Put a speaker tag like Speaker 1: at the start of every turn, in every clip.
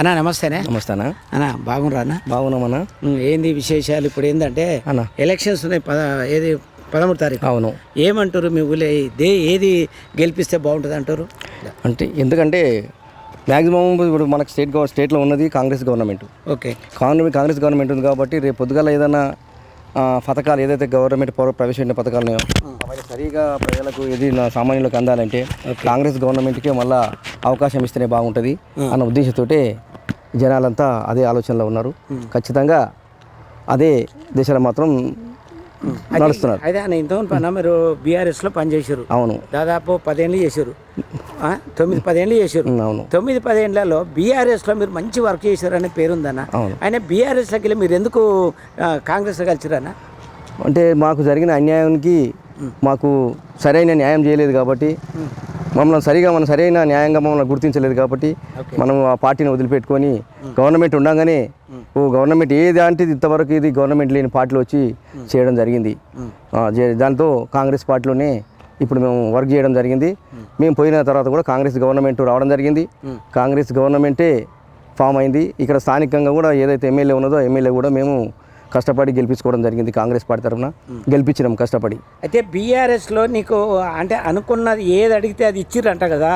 Speaker 1: అన్నా నమస్తేనే.
Speaker 2: నమస్తే అన్న.
Speaker 1: అన్నా బాగున్నారా అన్న?
Speaker 2: బాగున్నామన్నా.
Speaker 1: ఏంది విశేషాలు? ఇప్పుడు ఏంటంటే
Speaker 2: అన్న
Speaker 1: ఎలక్షన్స్ ఉన్నాయి, ఏది 13వ తారీఖు.
Speaker 2: అవును.
Speaker 1: ఏమంటారు మీ ఊళ్ళో ఏది గెలిపిస్తే బాగుంటుంది అంటారు?
Speaker 2: అంటే ఎందుకంటే మ్యాక్సిమం ఇప్పుడు మనకు స్టేట్లో ఉన్నది Congress government.
Speaker 1: Okay,
Speaker 2: Congress government ఉంది కాబట్టి రేపు పొద్దుగాల ఏదైనా పథకాలు ఏదైతే గవర్నమెంట్ ప్రవేశపెట్టిన పథకాలు ఉన్నాయో అవన్నీ సరిగా ప్రజలకు ఏది సామాన్యులకు అందాలంటే కాంగ్రెస్ గవర్నమెంట్కే మళ్ళీ అవకాశం ఇస్తేనే బాగుంటుంది అన్న ఉద్దేశంతో జనాలంతా అదే ఆలోచనలో ఉన్నారు. ఖచ్చితంగా అదే దిశలో మాత్రం నడుస్తున్నారు.
Speaker 1: అదే అన్న, ఇంతకుముందు పన్నా మీరు బీఆర్ఎస్లో పనిచేసారు.
Speaker 2: అవును,
Speaker 1: దాదాపు 10 ఏళ్ళు చేశారు. 9-10 ఏళ్ళు చేశారు.
Speaker 2: అవును.
Speaker 1: 9-10 ఏళ్లలో బీఆర్ఎస్లో మీరు మంచి వర్క్ చేశారు అనే పేరుందన్న.
Speaker 2: అవును.
Speaker 1: ఆయన బీఆర్ఎస్లోకి వెళ్ళి మీరు ఎందుకు కాంగ్రెస్లో కలిసిరన్న?
Speaker 2: అంటే మాకు జరిగిన అన్యాయానికి మాకు సరైన న్యాయం చేయలేదు కాబట్టి మనం సరైన న్యాయంగా మమ్మల్ని గుర్తించలేదు కాబట్టి మనం ఆ పార్టీని వదిలిపెట్టుకొని గవర్నమెంట్ ఉండగానే గవర్నమెంట్ ఏదాంటిది ఇంతవరకు ఇది గవర్నమెంట్ లేని పార్టీలో వచ్చి చేయడం జరిగింది. దాంతో కాంగ్రెస్ పార్టీలోనే ఇప్పుడు మేము వర్క్ చేయడం జరిగింది. మేము పోయిన తర్వాత కూడా కాంగ్రెస్ గవర్నమెంట్ రావడం జరిగింది. కాంగ్రెస్ గవర్నమెంటే ఫామ్ అయింది. ఇక్కడ స్థానికంగా కూడా ఏదైతే ఎమ్మెల్యే ఉన్నదో ఎమ్మెల్యే కూడా మేము కష్టపడి గెలిపించుకోవడం జరిగింది. కాంగ్రెస్ పార్టీ తరఫున గెలిపించినాం కష్టపడి.
Speaker 1: అయితే బీఆర్ఎస్లో నీకు అంటే అనుకున్నది ఏది అడిగితే అది ఇచ్చిర్రంట కదా.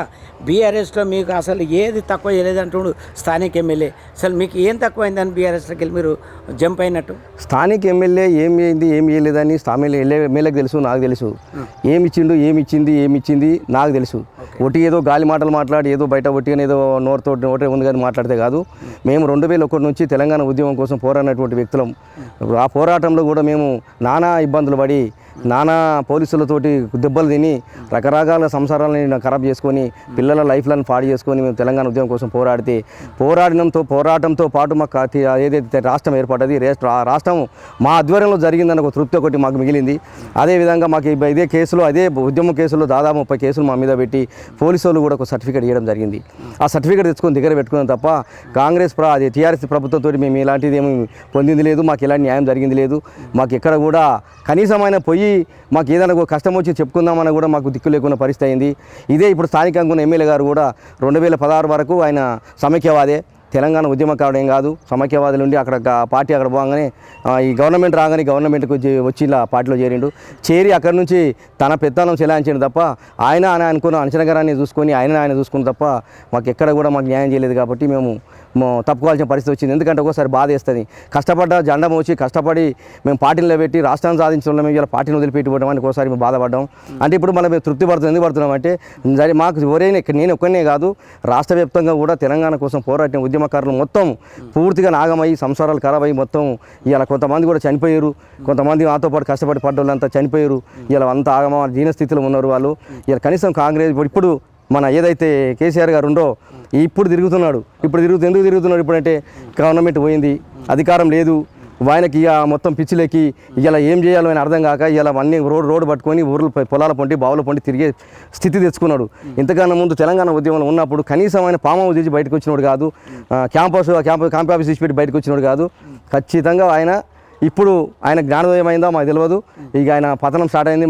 Speaker 1: బీఆర్ఎస్లో మీకు అసలు ఏది తక్కువ చేయలేదంటుడు స్థానిక ఎమ్మెల్యే. అసలు మీకు ఏం తక్కువైందని బీఆర్ఎస్లోకి వెళ్ళి మీరు జంప్ అయినట్టు?
Speaker 2: స్థానిక ఎమ్మెల్యే ఏం చేయలేదని ఎమ్మెల్యేకి తెలుసు, నాకు తెలుసు. ఏమిచ్చింది నాకు తెలుసు. ఒకటి ఏదో గాలి మాటలు మాట్లాడి ఏదో బయట ఒట్టిగానే ఏదో నోటే ఉంది కానీ మాట్లాడితే కాదు. మేము 2001 నుంచి తెలంగాణ ఉద్యమం కోసం పోరాడినటువంటి వ్యక్తులం. ఆ పోరాటంలో కూడా మేము నానా ఇబ్బందులు పడి నానా పోలీసులతోటి దెబ్బలు తిని రకరకాల సంసారాలను ఖరాబ్ చేసుకొని పిల్లల లైఫ్లను పాడు చేసుకొని మేము తెలంగాణ ఉద్యమం కోసం పోరాటంతో పాటు మాకు ఏదైతే రాష్ట్రం ఏర్పడ్డది, రాష్ట్రం మా ఆధ్వర్యంలో జరిగిందని ఒక తృప్తి ఒకటి మాకు మిగిలింది. అదేవిధంగా మాకు ఇదే కేసులో అదే ఉద్యమ కేసులో దాదాపు 30 కేసులు మా మీద పెట్టి పోలీసు వాళ్ళు కూడా ఒక సర్టిఫికేట్ ఇవ్వడం జరిగింది. ఆ సర్టిఫికేట్ తెచ్చుకొని దగ్గర పెట్టుకున్నాం తప్ప టీఆర్ఎస్ ప్రభుత్వంతో మేము ఇలాంటిది ఏమి పొందింది లేదు. మాకు ఎలాంటి న్యాయం జరిగింది లేదు. మాకు ఎక్కడ కూడా కనీసమైన పోయి మాకు ఏదైనా కష్టం వచ్చి చెప్పుకుందామని కూడా మాకు దిక్కు లేకున్న పరిస్థితి అయింది. ఇదే ఇప్పుడు స్థానికంగా ఉన్న ఎమ్మెల్యే గారు కూడా 2016 వరకు ఆయన సమైక్యవాదే, తెలంగాణ ఉద్యమకారుడు ఏం కాదు. సమైక్యవాదులు ఉండి అక్కడ పార్టీ అక్కడ పోగానే ఈ గవర్నమెంట్ రాగానే గవర్నమెంట్కి వచ్చి ఇలా పార్టీలో చేరి అక్కడి నుంచి తన పెత్తనం చెలాయించాడు తప్ప ఆయన అనుకున్న అంచనగరాన్ని చూసుకొని ఆయన చూసుకుని తప్ప మాకు ఎక్కడ కూడా మాకు న్యాయం చేయలేదు. కాబట్టి మేము తప్పుకోవాల్సిన పరిస్థితి వచ్చింది. ఎందుకంటే ఒకసారి బాధ వేస్తుంది. కష్టపడ్డ జెండా మోచి కష్టపడి మేము పార్టీలో పెట్టి రాష్ట్రాన్ని సాధించడం మేము ఇలా పార్టీని వదిలిపెట్టిపోవడం అని ఒకసారి మేము బాధపడ్డాం. అంటే ఇప్పుడు మనం తృప్తి పడుతుంది. ఎందుకు పడుతున్నాం అంటే మాకు ఎవరైనా నేను ఒక్కనే కాదు, రాష్ట్ర వ్యాప్తంగా కూడా తెలంగాణ కోసం పోరాడిన ఉద్యమకారులు మొత్తం పూర్తిగా నాగమయ్యి సంసారాలు ఖరాబ్ అయ్యి మొత్తం ఇలా కొంతమంది కూడా చనిపోయారు. కొంతమంది మాతో పాటు కష్టపడి పడ్డోళ్ళంతా చనిపోయారు. ఇలా అంతా ఆగమ దీనస్థితిలో ఉన్నారు వాళ్ళు. ఇలా కనీసం కాంగ్రెస్ ఇప్పుడు మన ఏదైతే కేసీఆర్ గారు ఉండో ఇప్పుడు తిరుగుతున్నాడు. ఎందుకు తిరుగుతున్నాడు ఇప్పుడంటే గవర్నమెంట్ పోయింది, అధికారం లేదు. ఆయనకి ఇక మొత్తం పిచ్చిలెక్కి ఇలా ఏం చేయాలో అని అర్థం కాక ఇలా అన్ని రోడ్డు పట్టుకొని ఊర్లు పొలాల పొంటి బావుల పొంటి తిరిగే స్థితి తెచ్చుకున్నాడు. ఇంతకన్నా ముందు తెలంగాణ ఉద్యమంలో ఉన్నప్పుడు కనీసం ఆయన ఫామ్ హౌస్ తీసి బయటకు వచ్చినోడు కాదు, క్యాంప్ ఆఫీస్ తీసి పెట్టి బయటకు వచ్చినోడు కాదు. ఖచ్చితంగా ఆయన ఇప్పుడు ఆయన జ్ఞానోదయం అయిందా మాకు తెలియదు. ఇక ఆయన పతనం స్టార్ట్ అయింది.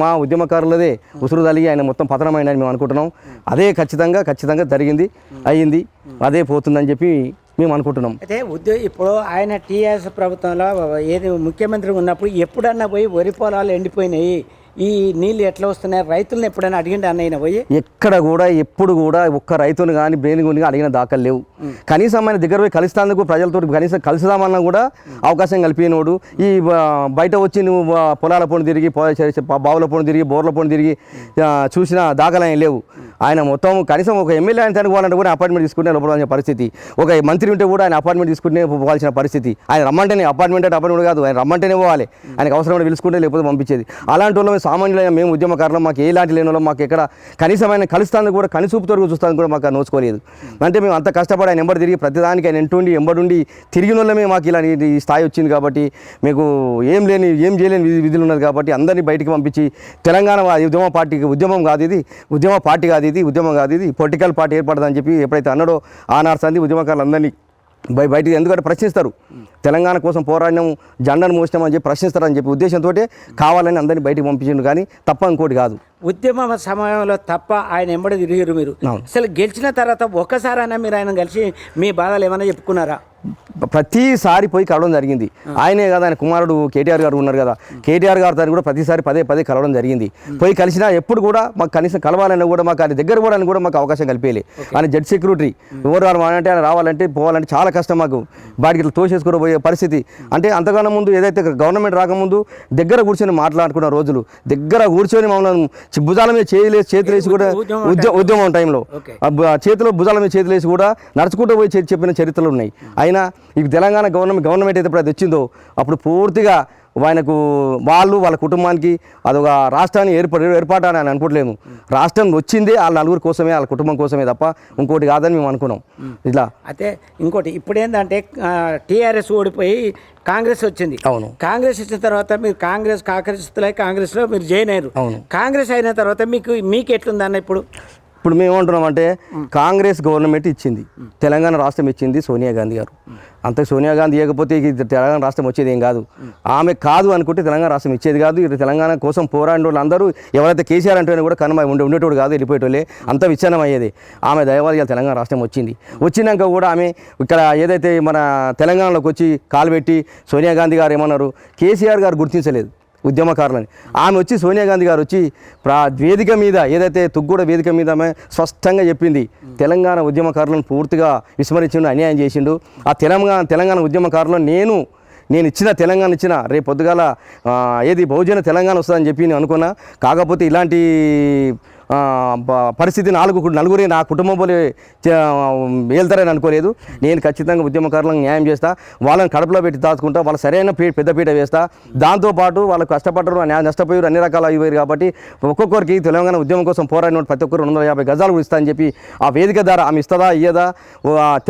Speaker 2: మా ఉద్యమకారులదే ఉసురు తలిగి ఆయన మొత్తం పతనం అయిందని మేము అనుకుంటున్నాం. అదే ఖచ్చితంగా జరిగింది, అయ్యింది, అదే పోతుందని చెప్పి మేము అనుకుంటున్నాం.
Speaker 1: అయితే ఇప్పుడు ఆయన టీఆర్ఎస్ ప్రభుత్వంలో ఏది ముఖ్యమంత్రి ఉన్నప్పుడు ఎప్పుడన్నా పోయి వరి పొలాలు ఎండిపోయినాయి, ఈ నీళ్ళు ఎట్లా వస్తున్నాయి, రైతులను ఎప్పుడైనా అడిగిండి అన్నయ్య పోయి?
Speaker 2: ఎక్కడ కూడా ఎప్పుడు కూడా ఒక్క రైతును కానీ బ్రెయిన్ అడిగిన దాఖలు లేవు. కనీసం ఆయన దగ్గర పోయి కలిసేందుకు ప్రజలతో కనీసం కలుసుదామన్నా కూడా అవకాశం కలిపినోడు ఈ బయట వచ్చి నువ్వు పొలాల పొండి తిరిగి బావుల పొండి తిరిగి బోర్ల పొండి తిరిగి చూసిన దాఖలు ఆయన లేవు. ఆయన మొత్తం కనీసం ఒక ఎమ్మెల్యే ఆయన పోవాలంటే కూడా అపార్ట్మెంట్ తీసుకుంటే లోపడాల్సిన పరిస్థితి, ఒక మంత్రి ఉంటే కూడా ఆయన అపార్ట్మెంట్ తీసుకుంటే పోవాల్సిన పరిస్థితి. ఆయన రమ్మంటేనే అపార్ట్మెంట్ కాదు, ఆయన రమ్మంటేనే పోవాలి. ఆయనకు అవసరం పిలుచుకుంటే లేకపోతే పంపించేది. అలాంటి వాళ్ళు సామాన్యులైన మేము ఉద్యమకారులు మాకు ఎలాంటి లేని వాళ్ళు మాకు ఎక్కడ కనీసం ఆయన కలుస్తాను కూడా కనిసూపుతో చూస్తాను కూడా మాకు నోచుకోలేదు. అంటే మేము అంత కష్టపడి ఆయన ఎంబడి తిరిగి ప్రతిదానికి ఆయన ఎంబడుండి తిరిగిన వాళ్ళమే మాకు ఇలా ఈ స్థాయి వచ్చింది. కాబట్టి మీకు ఏం చేయలేని విధులు ఉన్నది. కాబట్టి అందరినీ బయటికి పంపించి తెలంగాణ ఉద్యమ పార్టీ కాదు ఇది ఉద్యమం కాదు, ఇది పొలిటికల్ పార్టీ ఏర్పడదని చెప్పి ఎప్పుడైతే అన్నాడో ఆనాడు సంది ఉద్యమకారులు అందరినీ బయటికి ఎందుకంటే ప్రశ్నిస్తారు. తెలంగాణ కోసం పోరాడినాము, జెండాను మోసినామని చెప్పి ప్రశ్నిస్తారని చెప్పి ఉద్దేశంతో కావాలని అందరినీ బయటికి పంపించిండు. కానీ తప్ప ఇంకోటి కాదు.
Speaker 1: ఉద్యమ సమయంలో తప్ప ఆయన ఎంబడి తిరిగిరు మీరు. అసలు గెలిచిన తర్వాత ఒక్కసారైనా మీరు ఆయన కలిసి మీ బాధలు ఏమైనా చెప్పుకున్నారా?
Speaker 2: ప్రతిసారి పోయి కలవడం జరిగింది. ఆయనే కదా, ఆయన కుమారుడు కేటీఆర్ గారు ఉన్నారు కదా, కేటీఆర్ గారు కూడా ప్రతిసారి పదే కలవడం జరిగింది. పోయి కలిసినా ఎప్పుడు కూడా మాకు కనీసం కలవాలని కూడా, మాకు ఆయన దగ్గర పోవడానికి కూడా మాకు అవకాశం కలిపేయలే. ఆయన జడ్జి సెక్యూరిటీ ఎవరు అంటే ఆయన రావాలంటే పోవాలంటే చాలా కష్టం. మాకు బాడికి ఇట్లా తోసేసుకుని పోయే పరిస్థితి. అంటే అంతకన్నా ముందు ఏదైతే గవర్నమెంట్ రాకముందు దగ్గర కూర్చొని మాట్లాడుకున్న రోజులు, దగ్గర కూర్చొని మమ్మల్ని భుజాల మీద చేతులేసి కూడా ఉద్యమం టైంలో చేతిలో భుజాల మీద చేతులేసి కూడా నడుచుకుంటూ పోయి చెప్పిన చరిత్రలు ఉన్నాయి. అయినా ఈ తెలంగాణ గవర్నమెంట్ అయితే అది వచ్చిందో అప్పుడు పూర్తిగా ఆయనకు వాళ్ళ కుటుంబానికి అదొక రాష్ట్రాన్ని ఏర్పాటని అని అనుకోవట్లేము. రాష్ట్రం వచ్చిందే వాళ్ళ నలుగురు కోసమే, వాళ్ళ కుటుంబం కోసమే తప్ప ఇంకోటి కాదని మేము అనుకున్నాం. ఇట్లా
Speaker 1: అయితే ఇంకోటి ఇప్పుడు ఏంటంటే టీఆర్ఎస్ ఓడిపోయి కాంగ్రెస్ వచ్చింది.
Speaker 2: అవును.
Speaker 1: కాంగ్రెస్ వచ్చిన తర్వాత మీరు కాంగ్రెస్లో మీరు జాయిన్ అయ్యారు. కాంగ్రెస్ అయిన తర్వాత మీకు ఎట్లుందన్న
Speaker 2: ఇప్పుడు మేము ఏమంటున్నామంటే కాంగ్రెస్ గవర్నమెంట్ ఇచ్చింది, తెలంగాణ రాష్ట్రం ఇచ్చింది సోనియా గాంధీ గారు. అంతే సోనియా గాంధీ ఇవ్వకపోతే తెలంగాణ రాష్ట్రం వచ్చేది ఏం కాదు. ఆమె కాదు అనుకుంటే తెలంగాణ రాష్ట్రం ఇచ్చేది కాదు. ఇది తెలంగాణ కోసం పోరాడిన వాళ్ళు అందరూ ఎవరైతే కేసీఆర్ అంటే కూడా ఉండేటోడు కాదు, వెళ్ళిపోయేటోళ్ళే, అంత విచ్ఛిన్నం అయ్యేది. ఆమె దయవాది తెలంగాణ రాష్ట్రం వచ్చింది. వచ్చినాక కూడా ఆమె ఇక్కడ ఏదైతే మన తెలంగాణలోకి వచ్చి కాలు పెట్టి సోనియా గాంధీ గారు ఏమన్నారు, కేసీఆర్ గారు గుర్తించలేదు ఉద్యమకారులని. ఆమె వచ్చి సోనియా గాంధీ గారు వచ్చి వేదిక మీద ఏదైతే తుగ్గూడ వేదిక మీద ఆమె స్పష్టంగా చెప్పింది, తెలంగాణ ఉద్యమకారులను పూర్తిగా విస్మరించిండు, అన్యాయం చేసిండు. ఆ తెలంగాణ ఉద్యమకారులను నేను ఇచ్చిన తెలంగాణ ఇచ్చిన రేపు పొద్దుగాల ఏది బహుజన తెలంగాణ వస్తుందని చెప్పి నేను అనుకున్నా. కాకపోతే ఇలాంటి పరిస్థితి నలుగురే నా కుటుంబం పోలే వెళ్తారని అనుకోలేదు. నేను ఖచ్చితంగా ఉద్యమకారులకు న్యాయం చేస్తా, వాళ్ళని కడుపులో పెట్టి దాచుకుంటా, వాళ్ళ సరైన పెద్దపీట వేస్తా. దాంతోపాటు వాళ్ళు కష్టపడ్డారు, నష్టపోయారు, అన్ని రకాలు అయ్యారు. కాబట్టి ఒక్కొక్కరికి తెలంగాణ ఉద్యమం కోసం పోరాడిన ప్రతి ఒక్కరు 250 గజాలు కూడా ఇస్తా అని చెప్పి ఆ వేదిక ద్వారా ఆమె ఇస్తుందా ఇయ్యదా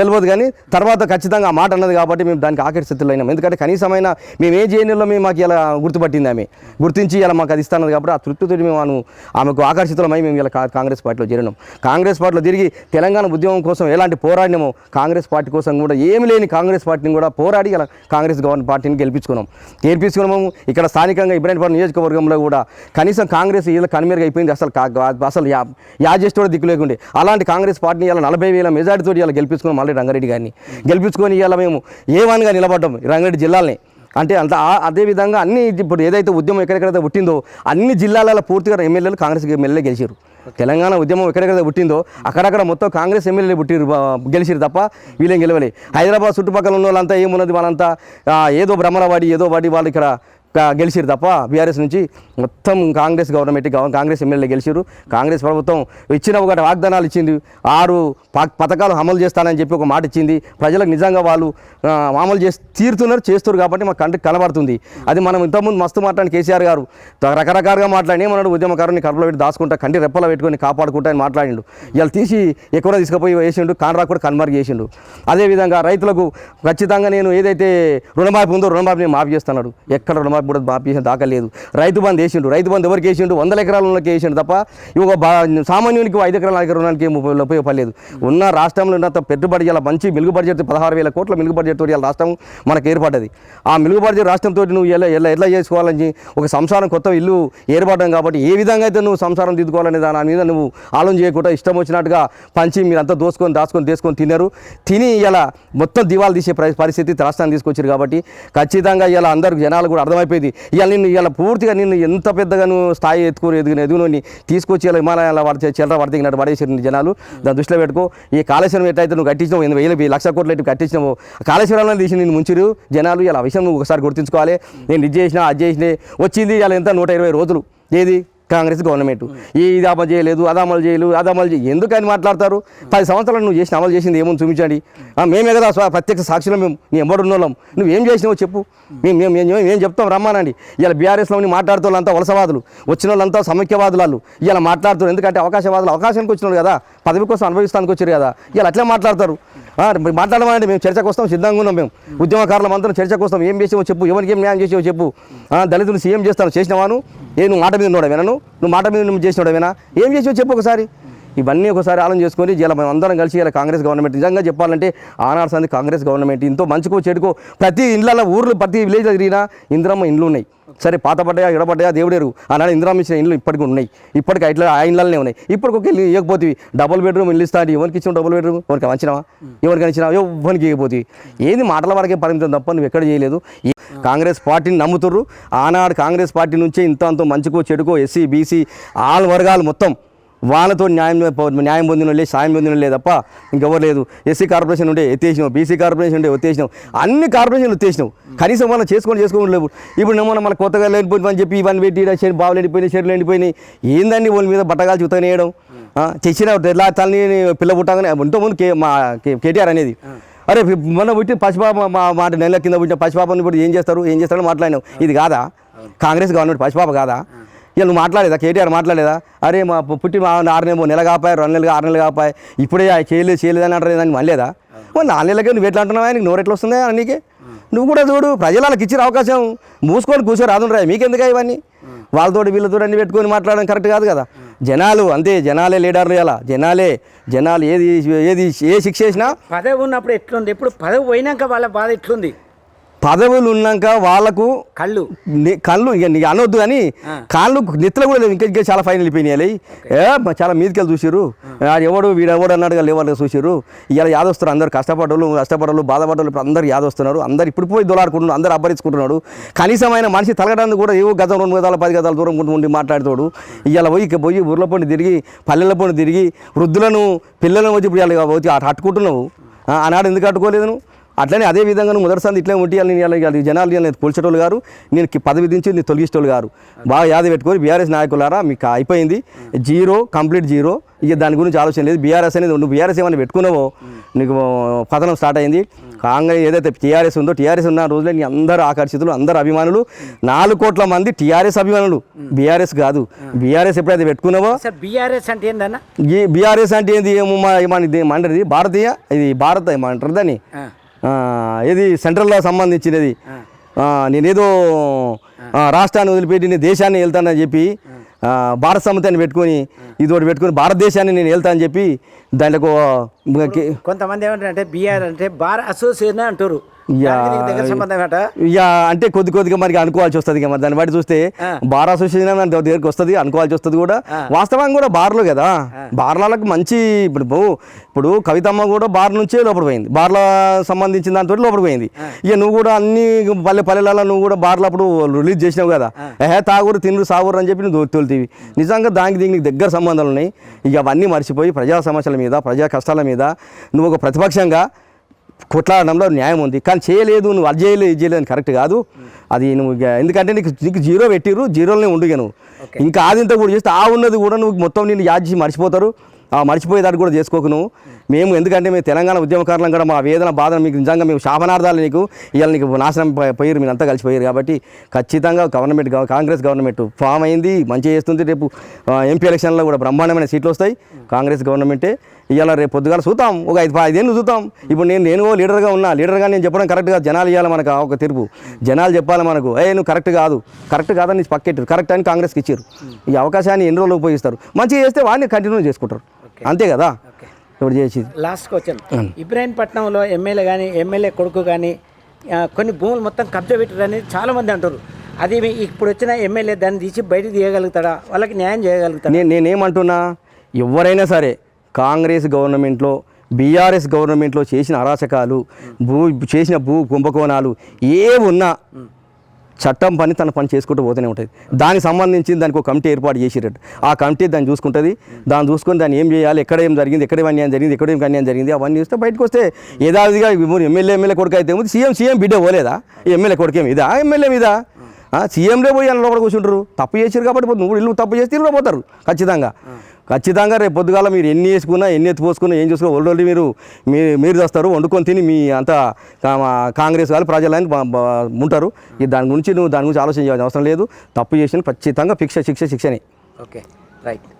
Speaker 2: తెలియదు. కానీ తర్వాత ఖచ్చితంగా ఆ మాట అన్నది కాబట్టి మేము దానికి ఆఖరి స్థితిలో అయినాం. ఎందుకంటే కనీసమైన మేము ఏ జేఎన్ఎల్లో మేము మాకు ఇలా గుర్తుపట్టింది, ఆమె గుర్తించి ఇలా మాకు అది ఇస్తున్నది. కాబట్టి ఆ తృప్తితో మేము ఆమెకు ఆకర్షితులమై మేము ఇలా కాంగ్రెస్ పార్టీలో చేరినాం. కాంగ్రెస్ పార్టీలో తిరిగి తెలంగాణ ఉద్యమం కోసం ఎలాంటి పోరాడినామో కాంగ్రెస్ పార్టీ కోసం కూడా ఏమి లేని కాంగ్రెస్ పార్టీని కూడా పోరాడి ఇలా కాంగ్రెస్ పార్టీని గెలిపించుకున్నాము. ఇక్కడ స్థానికంగా ఇబ్రాహీంపట్నం నియోజకవర్గంలో కూడా కనీసం కాంగ్రెస్ ఇలా కనుమరుగు అయిపోయింది. అసలు యాజేస్తోడు దిక్కు లేకుండే అలాంటి కాంగ్రెస్ పార్టీని ఇలా 40,000 మెజార్టీతో ఇలా గెలిపించుకున్నాం. మళ్ళీ రంగారెడ్డి గారిని గెలిపించుకొని ఇలా మేము A1గా నిలబడ్డాం రంగారెడ్డి జిల్లాలని. అంటే అదేవిధంగా అన్ని ఇప్పుడు ఏదైతే ఉద్యమం ఎక్కడెక్కడైతే పుట్టిందో అన్ని జిల్లాలలో పూర్తిగా ఎమ్మెల్యేలు కాంగ్రెస్ ఎమ్మెల్యేలు గెలిచారు. తెలంగాణ ఉద్యమం ఎక్కడెక్కడైతే పుట్టిందో అక్కడక్కడ మొత్తం కాంగ్రెస్ ఎమ్మెల్యేలు గెలిచిరు తప్ప వీళ్ళేం గెలవలే. హైదరాబాద్ చుట్టుపక్కల ఉన్న వాళ్ళంతా ఏమున్నది, వాళ్ళంతా ఏదో భ్రమల వాడి వాళ్ళు ఇక్కడ గెలిచిరు తప్ప బీఆర్ఎస్ నుంచి మొత్తం కాంగ్రెస్ గవర్నమెంట్ కాంగ్రెస్ ఎమ్మెల్యే గెలిచిరు. కాంగ్రెస్ ప్రభుత్వం ఇచ్చిన ఒకటి వాగ్దానాలు ఇచ్చింది, 6 పథకాలు అమలు చేస్తానని చెప్పి ఒక మాట ఇచ్చింది. ప్రజలకు నిజంగా వాళ్ళు అమలు చేస్తారు కాబట్టి మాకు కంటికి కనబడుతుంది. అది మనం ఇంతకుముందు మస్తు మాట్లాడిన కేసీఆర్ గారు రకరకాలుగా మాట్లాడి ఏమన్నాడు, ఉద్యమకారుని కడుపులో పెట్టి దాచుకుంటా కంటి రెప్పలో పెట్టుకొని కాపాడుకుంటా అని మాట్లాడిండు. ఇలా తీసి ఎక్కువ తీసుకుపోయి వేసిండు, కాంట్రాక్ట్ కూడా కన్వర్ట్ చేసిండు. అదేవిధంగా రైతులకు ఖచ్చితంగా నేను ఏదైతే రుణమాఫీ ఉందో రుణమాఫీ నేను మాఫీ చేస్తున్నాడు. ఎక్కడ రుణమాఫీ కూడా మాఫీ చేసిన దాకా లేదు. రైతు బంధు వేసిండు. రైతు బంధు ఎవరికి వేసిండు, 100 ఎకరాలకి వేసిండు తప్ప ఇక సామాన్యునికి 5 ఎకరాల రుణానికి ఉపయోగపడలేదు. ఉన్న రాష్ట్రంలో ఉన్నంత పెట్టుబడి ఇలా మంచి మిలుగు బడ్జెట్ 16,000 కోట్ల మిలుగు బడ్జెట్ తోటి రాష్ట్రం మనకు ఏర్పడ్డది. ఆ మిలుగు బడ్జెట్ రాష్ట్రంతో నువ్వు ఎట్లా చేసుకోవాలని ఒక సంసారం కొత్త ఇల్లు ఏర్పడడం కాబట్టి ఏ విధంగా అయితే నువ్వు సంసారం దిద్దుకోవాలనే దాని మీద నువ్వు ఆలోచన చేయకుండా ఇష్టం వచ్చినట్టుగా పంచి మీరంతా తీసుకొని తిని ఇలా మొత్తం దివాలు తీసే పరిస్థితి రాష్ట్రాన్ని తీసుకొచ్చారు. కాబట్టి ఖచ్చితంగా ఇలా అందరికి జనాలు కూడా అర్థమైపోయింది. ఇలా పూర్తిగా నిన్ను ఎంత పెద్దగా నువ్వు స్థాయి ఎదుగునని తీసుకొచ్చి ఇలా హిమాలయాల చిల్లర పడిగినట్టు పడేసారు జనాలు. దాన్ని దృష్టిలో పెట్టుకో. ఈ కాళేశ్వరం ఎట్లయితే నువ్వు కట్టించినావు 1,000 కోట్లు ఎట్టు కట్టించినావు, కాళేశ్వరంలో తీసి నేను ముంచిరు జనాలు. ఇలా విషయం నువ్వు ఒకసారి గుర్తుంచుకోవాలి. నేను ఇది చేసినా అది చేసినా వచ్చింది ఇలా ఎంత 120 రోజులు ఏది కాంగ్రెస్ గవర్నమెంట్ ఇది అమలు చేయలేదు, అది అమలు చేయలేదు ఎందుకని మాట్లాడతారు? 10 సంవత్సరాలు నువ్వు అమలు చేసింది ఏమో చూపించండి. మేమే కదా ప్రత్యక్ష సాక్షులు, మేము నీ ఎంబడున్నోళ్ళం. నువ్వు ఏం చేసినావో చెప్పు, మేము చెప్తాం రమ్మానండి. ఇలా బీఆర్ఎస్లో మాట్లాడుతూ వాళ్ళంతా వలసవాదులు, వచ్చిన వాళ్ళంతా సమైక్యవాదులు ఇలా మాట్లాడుతారు. ఎందుకంటే అవకాశానికి వచ్చినారు కదా, పదవి కోసం అనుభవిస్తానికి వచ్చారు కదా, ఇలా అట్లే మాట్లాడతారు. మాట్లాడమండి, మేము చర్చకు వస్తాం, సిద్ధంగా ఉన్నాం. మేము ఉద్యమకారులం అందరం చర్చకు వస్తాం. ఏం చేసావో చెప్పు, ఎవరికి ఏం న్యాయం చేసావో చెప్పు. దళితులు చేసినావాను నువ్వు మాట మీద ఉన్నోడవేనా, నువ్వు మాట మీద నువ్వు చేసినోడవేనా, ఏం చేసావో చెప్పు ఒకసారి. ఇవన్నీ ఒకసారి ఆలోచన చేసుకొని ఇలా మేము అందరం కలిసి ఇలా కాంగ్రెస్ గవర్నమెంట్ నిజంగా చెప్పాలంటే ఆనాడు సంది కాంగ్రెస్ గవర్నమెంట్ ఇంతో మంచుకో చెడుకో ప్రతి ఇండ్ల ఊర్లు ప్రతి విలేజ్లో తిరిగినా ఇందిరమ్మ ఇండ్లు ఉన్నాయి. సరే పాత పడ్డాయా ఎడబడ్డాయా దేవుడేరు ఆనాడు ఇందిరమ్మ ఇచ్చిన ఇండ్లు ఇప్పటికి ఉన్నాయి. ఇప్పటికి ఇట్లా ఆ ఇండ్లనే ఉన్నాయి. ఇప్పటికి ఒక ఇల్లు ఇవ్వకపోతే డబుల్ బెడ్రూమ్ ఇల్లు ఇస్తా ఎవరికి ఇచ్చిన డబుల్ బెడ్రూమ్ ఎవరికి వచ్చినావా ఎవరికి ఇచ్చినా ఎవరికి ఇవ్వకపోతే ఏంది మాటల వరకే పరిమితం తప్ప నువ్వు ఎక్కడ చేయలేదు. కాంగ్రెస్ పార్టీని నమ్ముతుర్రు. ఆనాడు కాంగ్రెస్ పార్టీ నుంచే ఇంత అంత మంచుకో చెడుకో ఎస్సీ బీసీ ఆల్ వర్గాలు మొత్తం వాళ్ళతో న్యాయం పొందిన లేదు సాయం పొందిన లేదు తప్ప ఇంకెవరు లేదు. ఎస్సీ కార్పొరేషన్ ఉండే ఎత్తేసినావు, బీసీ కార్పొరేషన్ ఉండే ఎత్తేసినావు, అన్ని కార్పొరేషన్లు ఎత్తేసినావు. కనీసం మనం చేసుకోలేవు. ఇప్పుడు ఏమన్నా మన కొత్తగా లేనిపోయిందని చెప్పి ఇవన్నీ పెట్టి బావులు ఎండిపోయినాయి చెరువులు ఎండిపోయినాయి ఏందండి వాళ్ళ మీద బట్టగాలు చూతనేయడం తెచ్చిన ఎలా తల్లి పిల్ల పుట్టగానే ఇంతకుముందు మా కేటీఆర్ అనేది అరే మొన్న పుట్టి పసిపాప మాట నెలల కింద పుట్టిన పసిపాపని ఇప్పుడు ఏం చేస్తారో మాట్లాడినావు. ఇది కాదా కాంగ్రెస్ గవర్నమెంట్ పసిపాప కాదా? ఇక నువ్వు మాట్లాడేదా కేటీఆర్ మాట్లాడేదా? అరే మా పుట్టి మా 6 నెలలు కాపాయి 2 నెలలు 6 నెలలు కాపాయి ఇప్పుడే చేయలేదని అంటారు దాన్ని మళ్ళేదా? 4 నెలలకే నువ్వు ఎట్లా అంటున్నావా? నీకు నోరు ఎట్లా వస్తుందా నీకే? నువ్వు కూడా చూడు ప్రజలకు ఇచ్చిన అవకాశం మూసుకొని కూర్చొని రాదుండ్రా మీకెందుకు ఇవన్నీ వాళ్ళతోటి వీళ్ళతో అన్ని పెట్టుకొని మాట్లాడడం కరెక్ట్ కాదు కదా. జనాలు అంతే జనాలే లీడర్లు ఇలా జనాలు ఏది ఏ శిక్ష చేసినా
Speaker 1: పదవి ఉన్నప్పుడు ఎట్లుంది ఇప్పుడు పదవి పోయినాక వాళ్ళ బాధ ఎట్లుంది?
Speaker 2: పదవులు ఉన్నాక వాళ్ళకు కళ్ళు ఇక నీకు అనొద్దు కానీ కాళ్ళు నెత్తలు కూడా లేవు. ఇంకా చాలా ఫైన్ వెళ్ళిపోయినాయి. చాలా మీదకెళ్ళి చూసిర్రు ఎవడు వీడెవడు అన్నాడు లేవాళ్ళు చూసిర్రు. ఇలా యాదొస్తారు అందరు కష్టపడ్డోళ్ళు బాధపడ్డోళ్ళు ఇప్పుడు అందరు యాదొస్తున్నారు. అందరు ఇప్పుడు పోయి దొలాడుకుంటున్నారు అందరు అబ్బరించుకుంటున్నాడు. కనీసమైన మనిషి తలగడానికి కూడా ఏవో గజం 2 గజాలు 10 గజాలు దూరం ఉండి మాట్లాడుతాడు. ఇలా పోయి ఊర్ల పొండి తిరిగి పల్లెల పొండి తిరిగి వృద్ధులను పిల్లలను వచ్చి ఇప్పుడు ఇలా వచ్చి అట్టుకుంటున్నావు. ఆనాడు ఎందుకు అట్టుకోలేదు నువ్వు? అట్లనే అదే విధంగా నువ్వు మొదటిసారి ఇట్లే ఉంటే నేను జనాలు నేను పోల్చేటోళ్ళు గారు నేను పదవి దించి నేను తొలగించేటోళ్ళు గారు బాగా యాద పెట్టుకొని బీఆర్ఎస్ నాయకులారా మీకు అయిపోయింది కంప్లీట్ జీరో. ఇక దాని గురించి ఆలోచన లేదు. బీఆర్ఎస్ అనేది నువ్వు బీఆర్ఎస్ ఏమైనా పెట్టుకున్నావో నీకు పతనం స్టార్ట్ అయింది. కాంగ్రెస్ ఏదైతే టీఆర్ఎస్ ఉందో టీఆర్ఎస్ ఉన్న రోజులే నీ అందరూ ఆకర్షితులు అందరు అభిమానులు 4 కోట్ల మంది టీఆర్ఎస్ అభిమానులు బీఆర్ఎస్ కాదు. బీఆర్ఎస్ ఎప్పుడైతే పెట్టుకున్నావో
Speaker 1: బీఆర్ఎస్ అంటే ఏందన్నా?
Speaker 2: బీఆర్ఎస్ అంటే ఏంది ఏమంటారు భారతీయ ఇది భారత ఏమంటారు దాన్ని ఏది సెంట్రల్లో సంబంధించినది. నేనేదో రాష్ట్రాన్ని వదిలిపెట్టి నేను దేశాన్ని వెళ్తానని చెప్పి భారత సమితిని పెట్టుకొని ఇదోటి పెట్టుకొని భారతదేశాన్ని నేను వెళ్తా అని చెప్పి దాంట్లో
Speaker 1: కొంతమంది ఏమంటారంటే బీఆర్ అంటే బార్ అసోసియేషన్ అంటారు.
Speaker 2: ఇక అంటే కొద్దిగా మనకి అనుకోవాల్సి వస్తుంది. మరి దాన్ని బట్టి చూస్తే బార్ అసోసియేషన్ దగ్గరికి వస్తుంది అనుకోవాల్సి వస్తుంది కూడా. వాస్తవంగా కూడా బార్లు కదా బార్లకు మంచి ఇప్పుడు కవితమ్మ కూడా బార్ నుంచే లోపల పోయింది. బార్ల సంబంధించిన దాంతో లోపల పోయింది. ఇక నువ్వు కూడా అన్ని పల్లెలలో నువ్వు కూడా బార్లు అప్పుడు రిలీజ్ చేసినావు కదా తాగురు తిన్ను సాగురు అని చెప్పి నువ్వు తోలుతీవి. నిజంగా దీనికి దగ్గర సంబంధాలు ఉన్నాయి. ఇక అవన్నీ మర్చిపోయి ప్రజా సమస్యల మీద ప్రజా కష్టాల మీద నువ్వు ఒక ప్రతిపక్షంగా కొట్లాడడంలో న్యాయం ఉంది. కానీ చేయలేదు నువ్వు అది చేయలేదు ఇది చేయలేదు అని కరెక్ట్ కాదు. అది నువ్వు ఎందుకంటే నీకు జీరో పెట్టిర్రు జీరోలోనే ఉండుగా నువ్వు ఇంకా ఆదింత కూడా చేస్తే ఉన్నది కూడా నువ్వు మొత్తం నేను యాద్ చేసి మర్చిపోతారు. మర్చిపోయేదాన్ని కూడా చేసుకోకు నువ్వు. మేము ఎందుకంటే మేము తెలంగాణ ఉద్యమకారులం కూడా మా వేదన బాధను మీకు నిజంగా మేము శాపనార్థాలు ఇవాళ నీకు నాశనం పోయారు మీరు అంతా కలిసిపోయారు. కాబట్టి ఖచ్చితంగా కాంగ్రెస్ గవర్నమెంట్ ఫామ్ అయింది మంచిగా చేస్తుంది. రేపు ఎంపీ ఎలక్షన్లో కూడా బ్రహ్మాండమైన సీట్లు వస్తాయి. కాంగ్రెస్ గవర్నమెంటే ఇవాళ రేపు పొద్దుగాల చూద్దాం ఒక 5 ఏళ్ళు చూద్దాం. ఇప్పుడు నేను లీడర్గా ఉన్నా లీడర్గా నేను చెప్పడం కరెక్ట్ కాదు. జనాలు ఇవ్వాలి మనకు ఒక తీర్పు జనాలు చెప్పాలి మనకు నువ్వు కరెక్ట్ కాదని పక్కెట్టారు కరెక్ట్ అని కాంగ్రెస్కి ఇచ్చారు. ఈ అవకాశాన్ని ఎన్ని రోజులు ఉపయోగిస్తారు మంచిగా చేస్తే వాడిని కంటిన్యూ చేసుకుంటారు అంతే కదా. ఇప్పుడు చేసి
Speaker 1: లాస్ట్ క్వశ్చన్ ఇబ్రాహీంపట్నంలో ఎమ్మెల్యే కొడుకు కానీ కొన్ని భూములు మొత్తం కబ్జా పెట్టారని చాలామంది అంటారు. అది ఇప్పుడు వచ్చిన ఎమ్మెల్యే దాన్ని తీసి బయట తీయగలుగుతాడా వాళ్ళకి న్యాయం చేయగలుగుతాడా? నేనేమంటున్నా ఎవరైనా సరే కాంగ్రెస్ గవర్నమెంట్లో బీఆర్ఎస్ గవర్నమెంట్లో చేసిన అరాచకాలు చేసిన భూ కుంభకోణాలు ఏమున్నా చట్టం పని తన పని చేసుకుంటూ పోతూనే ఉంటుంది. దానికి సంబంధించి దానికి ఒక కమిటీ ఏర్పాటు చేసేటట్టు ఆ కమిటీ దాన్ని చూసుకుంటుంది. దాన్ని చూసుకొని దాన్ని ఏం చేయాలి ఎక్కడ ఏం జరిగింది ఎక్కడ ఏం అన్యాయం జరిగింది ఎక్కడ ఏం అన్యాయం జరిగింది అవన్నీ చూస్తే బయటకు వస్తే యథావిధిగా ఎమ్మెల్యే కొడుకు అయితే సీఎం బిడ్డ పోలేదా ఎమ్మెల్యే కొడుకేమి ఇదా ఎమ్మెల్యే మీద సీఎంలే పోయి అందులో కూడా కూర్చుంటారు. తప్పు చేసారు కాబట్టి నువ్వు ఇల్లు తప్పు చేస్తే ఇల్లు పోతారు ఖచ్చితంగా. రేపు పొద్దుగాల మీరు ఎన్ని వేసుకున్నా ఎన్ని ఎత్తుపోసుకున్నా ఏం చూసుకున్నా ఒళ్ళొల్లి మీరు చేస్తారు వండుకొని తిని మీ అంతా కాంగ్రెస్ వాళ్ళు ప్రజలని ఉంటారు. దాని గురించి ఆలోచన చేయాల్సిన అవసరం లేదు. తప్పు చేసిన ఖచ్చితంగా శిక్షనే. Okay right.